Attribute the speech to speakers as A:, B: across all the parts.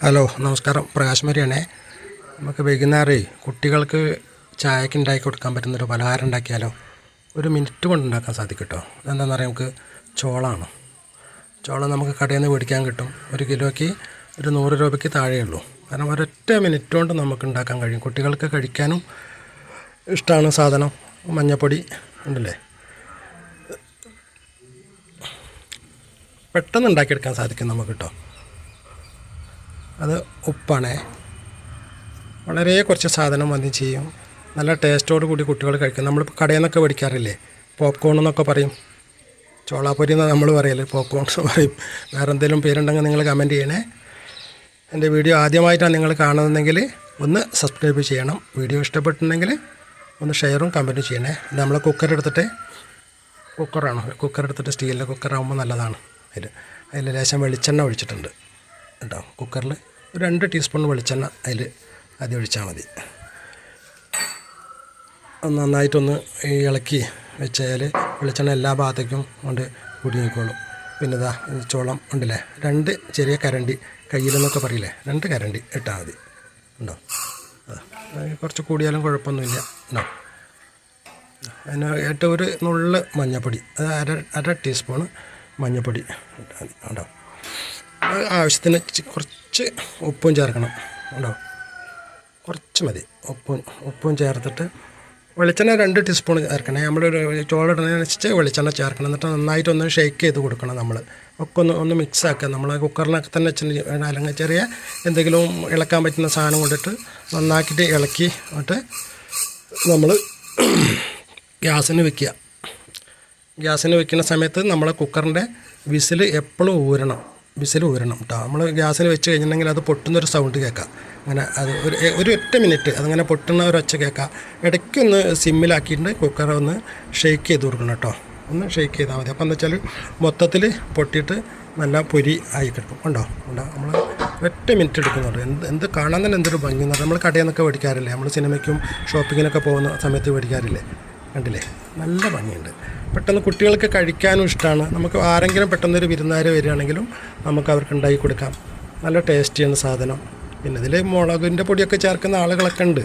A: Hello നമസ്കാരം, പ്രകാശ് മരിയാണേ. നമുക്ക് വൈകുന്നേരം കുട്ടികൾക്ക് ചായക്ക് ഉണ്ടാക്കി കൊടുക്കാൻ പറ്റുന്നൊരു പലഹാരം ഉണ്ടാക്കിയാലോ? ഒരു മിനിറ്റ് കൊണ്ട് ഉണ്ടാക്കാൻ സാധിക്കും കേട്ടോ. അതെന്താണെന്ന് പറയാം, നമുക്ക് ചോളമാണ്. ചോളം നമുക്ക് കടയിൽ നിന്ന് മേടിക്കാൻ കിട്ടും. ഒരു കിലോയ്ക്ക് ഒരു 100 രൂപയ്ക്ക് താഴെയുള്ളൂ. കാരണം ഒരൊറ്റ മിനിറ്റ് കൊണ്ട് നമുക്ക് ഉണ്ടാക്കാൻ കഴിയും. കുട്ടികൾക്ക് കഴിക്കാനും ഇഷ്ടമാണ് സാധനം. മഞ്ഞപ്പൊടി ഉണ്ടല്ലേ, പെട്ടെന്ന് ഉണ്ടാക്കിയെടുക്കാൻ സാധിക്കും നമുക്ക് കേട്ടോ. അത് ഉപ്പാണേ, വളരെ കുറച്ച് സാധനം മതി ചെയ്യും. നല്ല ടേസ്റ്റോട് കൂടി കുട്ടികൾ കഴിക്കും. നമ്മൾ കടയിൽ നിന്നൊക്കെ മേടിക്കാറില്ലേ, പോപ്കോൺ എന്നൊക്കെ പറയും. ചോളാപ്പൊരി എന്ന് നമ്മൾ പറയല്ലേ, പോപ്കോൺ എന്ന് പറയും. വേറെ എന്തെങ്കിലും പേരുണ്ടെങ്കിൽ നിങ്ങൾ കമൻറ്റ് ചെയ്യണേ. എൻ്റെ വീഡിയോ ആദ്യമായിട്ടാണ് നിങ്ങൾ കാണുന്നതെങ്കിൽ ഒന്ന് സബ്സ്ക്രൈബ് ചെയ്യണം. വീഡിയോ ഇഷ്ടപ്പെട്ടിട്ടുണ്ടെങ്കിൽ ഒന്ന് ഷെയറും കമൻറ്റും ചെയ്യണേ. ഇത് നമ്മൾ കുക്കർ എടുത്തിട്ട് സ്റ്റീലിൻ്റെ കുക്കറാകുമ്പോൾ നല്ലതാണ്. അതിൽ ലേശം വെളിച്ചെണ്ണ ഒഴിച്ചിട്ടുണ്ട് കേട്ടോ. കുക്കറിൽ ഒരു 2 ടീസ്പൂൺ വെളിച്ചെണ്ണ അതിൽ ആദ്യം ഒഴിച്ചാൽ മതി. നന്നായിട്ടൊന്ന് ഇളക്കി വെച്ചാൽ വെളിച്ചെണ്ണ എല്ലാ ഭാഗത്തേക്കും കൊണ്ട് കുടുങ്ങിക്കോളും. പിന്നെ ഇതാ ചോളം ഉണ്ടല്ലേ, 2 ചെറിയ കരണ്ടി, കയ്യിലെന്നൊക്കെ പറയില്ലേ, 2 കരണ്ടി ഇട്ടാൽ മതി. ഉണ്ടോ? കുറച്ച് കൂടിയാലും കുഴപ്പമൊന്നുമില്ല. ഉണ്ടോ? അതിന് ഏറ്റവും ഒരു നുള്ള് മഞ്ഞൾപ്പൊടി, അത് അര ടീസ്പൂൺ മഞ്ഞൾപ്പൊടി ഇട്ടാൽ മതി. ഉണ്ടോ? ആവശ്യത്തിന് കുറച്ച് ഉപ്പും ചേർക്കണം. ഉണ്ടോ? കുറച്ച് മതി ഉപ്പും ചേർത്തിട്ട് വെളിച്ചെണ്ണ 2 ടീസ്പൂൺ ചേർക്കണേ. നമ്മളൊരു ചോളിടുന്നതിനനുസരിച്ച് വെളിച്ചെണ്ണ ചേർക്കണം. എന്നിട്ട് നന്നായിട്ടൊന്ന് ഷേക്ക് ചെയ്ത് കൊടുക്കണം. നമ്മൾ ഒക്കെ ഒന്ന് മിക്സാക്കുക. നമ്മൾ കുക്കറിനൊക്കെ തന്നെ അല്ലെങ്കിൽ ചെറിയ എന്തെങ്കിലും ഇളക്കാൻ പറ്റുന്ന സാധനം കൊണ്ടിട്ട് നന്നാക്കിയിട്ട് ഇളക്കി എന്നിട്ട് നമ്മൾ ഗ്യാസിന് വെക്കുക. ഗ്യാസിന് വെക്കുന്ന സമയത്ത് നമ്മൾ കുക്കറിൻ്റെ വിസിൽ എപ്പോഴും ഊരണം കേട്ടോ. നമ്മൾ ഗ്യാസിൽ വെച്ച് കഴിഞ്ഞിട്ടുണ്ടെങ്കിൽ അത് പൊട്ടുന്നൊരു സൗണ്ട് കേൾക്കാം. അങ്ങനെ അത് ഒരു ഒറ്റ മിനിറ്റ് അതങ്ങനെ പൊട്ടുന്ന ഒരു ഒച്ച കേൾക്കാം. ഇടയ്ക്കൊന്ന് സിമ്മിലാക്കിയിട്ട് കുക്കറെ ഒന്ന് ഷെയ്ക്ക് ചെയ്ത് കൊടുക്കണം കേട്ടോ. ഒന്ന് ഷെയ്ക്ക് ചെയ്താൽ മതി. അപ്പോൾ എന്താ വെച്ചാൽ മൊത്തത്തിൽ പൊട്ടിയിട്ട് നല്ല പൊരി ആയി കിട്ടും. ഉണ്ടോ? നമ്മൾ ഒറ്റ മിനിറ്റ് എടുക്കുന്നുണ്ട്. എന്ത് കാണാൻ തന്നെ എന്തൊരു ഭംഗി എന്ന് പറഞ്ഞാൽ നമ്മൾ കടയിൽ നിന്നൊക്കെ മേടിക്കാറില്ലേ, നമ്മൾ സിനിമയ്ക്കും ഷോപ്പിങ്ങിനൊക്കെ പോകുന്ന സമയത്ത് മേടിക്കാറില്ലേ, കണ്ടില്ലേ? നല്ല ഭംഗിയുണ്ട്. പെട്ടെന്ന് കുട്ടികൾക്ക് കഴിക്കാനും ഇഷ്ടമാണ്. നമുക്ക് ആരെങ്കിലും പെട്ടെന്നൊരു വിരുന്നുകാർ വരികയാണെങ്കിലും നമുക്ക് അവർക്ക് ഉണ്ടാക്കി കൊടുക്കാം. നല്ല ടേസ്റ്റിയാണ് സാധനം. പിന്നെ ഇതിൽ മുളകിൻ്റെ പൊടിയൊക്കെ ചേർക്കുന്ന ആളുകളൊക്കെ ഉണ്ട്.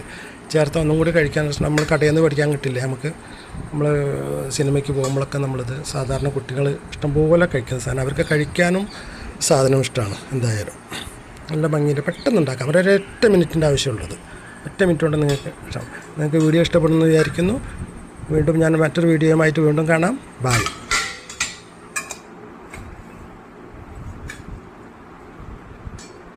A: ചേർത്ത് ഒന്നും കൂടി കഴിക്കാൻ നമ്മൾ കടയിൽ നിന്ന് മേടിക്കാൻ കിട്ടില്ലേ. നമ്മൾ സിനിമയ്ക്ക് പോകുമ്പോഴൊക്കെ നമ്മളിത് സാധാരണ കുട്ടികൾ ഇഷ്ടംപോലെ കഴിക്കുന്ന സാധനം. അവർക്ക് കഴിക്കാനും സാധനം ഇഷ്ടമാണ്. എന്തായാലും നല്ല ഭംഗിയിൽ പെട്ടെന്ന് ഉണ്ടാക്കാം. ഒരൊറ്റ മിനിറ്റിൻ്റെ ആവശ്യമുള്ളത്. 1 മിനിറ്റ് കൊണ്ട് നിങ്ങൾക്ക് വീഡിയോ ഇഷ്ടപ്പെടുമെന്ന് വിചാരിക്കുന്നു. വീണ്ടും ഞാൻ മറ്റൊരു വീഡിയോയുമായിട്ട് വീണ്ടും കാണാം. ബൈ.